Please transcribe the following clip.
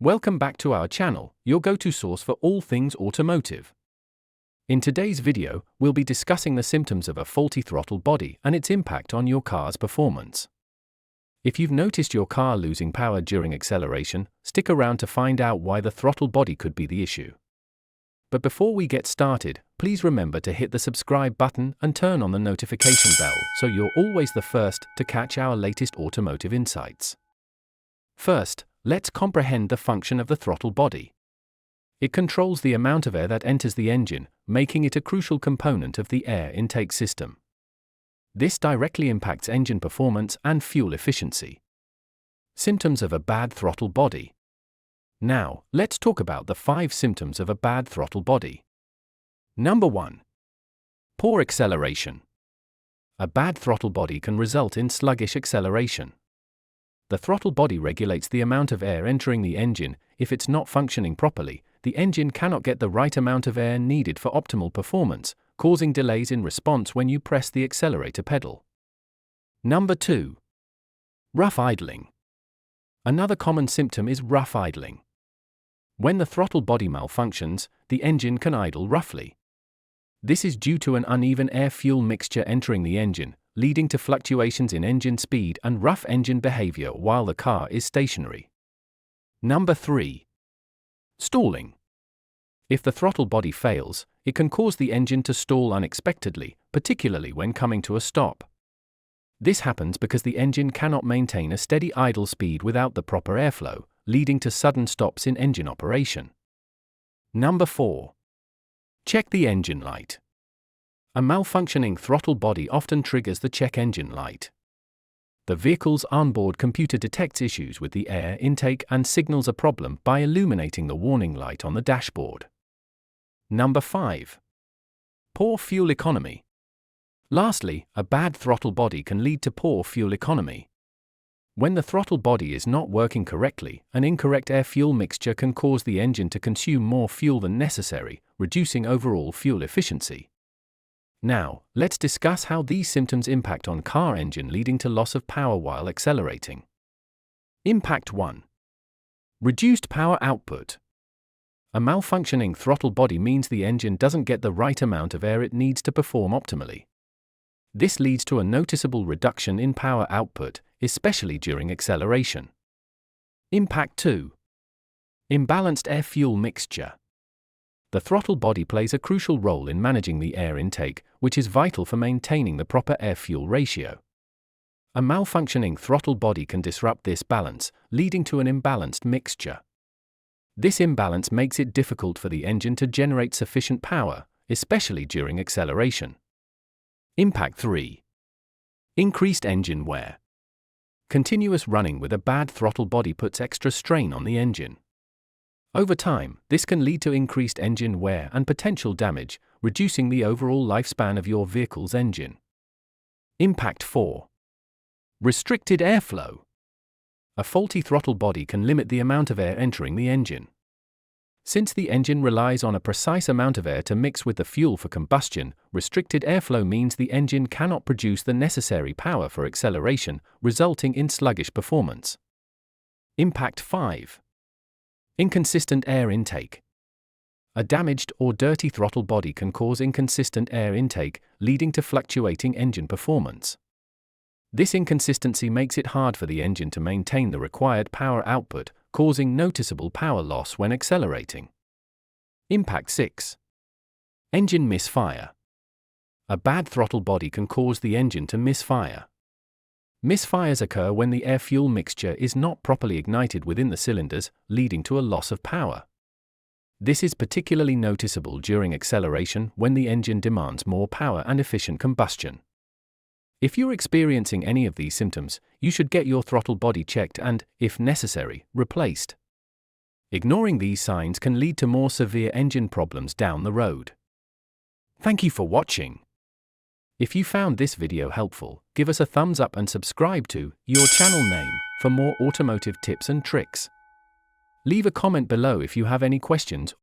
Welcome back to our channel, your go-to source for all things automotive. In today's video, we'll be discussing the symptoms of a faulty throttle body and its impact on your car's performance. If you've noticed your car losing power during acceleration, stick around to find out why the throttle body could be the issue. But before we get started, please remember to hit the subscribe button and turn on the notification bell so you're always the first to catch our latest automotive insights. First, let's comprehend the function of the throttle body. It controls the amount of air that enters the engine, making it a crucial component of the air intake system. This directly impacts engine performance and fuel efficiency. Symptoms of a bad throttle body. Now, let's talk about the 5 symptoms of a bad throttle body. Number 1. Poor acceleration. A bad throttle body can result in sluggish acceleration. The throttle body regulates the amount of air entering the engine. If it's not functioning properly, the engine cannot get the right amount of air needed for optimal performance, causing delays in response when you press the accelerator pedal. Number 2. Rough idling. Another common symptom is rough idling. When the throttle body malfunctions, the engine can idle roughly. This is due to an uneven air-fuel mixture entering the engine, leading to fluctuations in engine speed and rough engine behavior while the car is stationary. Number 3. Stalling. If the throttle body fails, it can cause the engine to stall unexpectedly, particularly when coming to a stop. This happens because the engine cannot maintain a steady idle speed without the proper airflow, leading to sudden stops in engine operation. Number 4. Check the engine light. A malfunctioning throttle body often triggers the check engine light. The vehicle's onboard computer detects issues with the air intake and signals a problem by illuminating the warning light on the dashboard. Number 5. Poor fuel economy. Lastly, a bad throttle body can lead to poor fuel economy. When the throttle body is not working correctly, an incorrect air-fuel mixture can cause the engine to consume more fuel than necessary, reducing overall fuel efficiency. Now, let's discuss how these symptoms impact on car engine, leading to loss of power while accelerating. Impact 1. Reduced power output. A malfunctioning throttle body means the engine doesn't get the right amount of air it needs to perform optimally. This leads to a noticeable reduction in power output, especially during acceleration. Impact 2. Imbalanced air-fuel mixture. The throttle body plays a crucial role in managing the air intake, which is vital for maintaining the proper air-fuel ratio. A malfunctioning throttle body can disrupt this balance, leading to an imbalanced mixture. This imbalance makes it difficult for the engine to generate sufficient power, especially during acceleration. Impact 3. Increased engine wear. Continuous running with a bad throttle body puts extra strain on the engine. Over time, this can lead to increased engine wear and potential damage, reducing the overall lifespan of your vehicle's engine. Impact 4. Restricted airflow. A faulty throttle body can limit the amount of air entering the engine. Since the engine relies on a precise amount of air to mix with the fuel for combustion, restricted airflow means the engine cannot produce the necessary power for acceleration, resulting in sluggish performance. Impact 5. Inconsistent air intake. A damaged or dirty throttle body can cause inconsistent air intake, leading to fluctuating engine performance. This inconsistency makes it hard for the engine to maintain the required power output, causing noticeable power loss when accelerating. Impact 6. Engine misfire. A bad throttle body can cause the engine to misfire. Misfires occur when the air-fuel mixture is not properly ignited within the cylinders, leading to a loss of power. This is particularly noticeable during acceleration when the engine demands more power and efficient combustion. If you're experiencing any of these symptoms, you should get your throttle body checked and, if necessary, replaced. Ignoring these signs can lead to more severe engine problems down the road. Thank you for watching. If you found this video helpful, give us a thumbs up and subscribe to your channel name for more automotive tips and tricks. Leave a comment below if you have any questions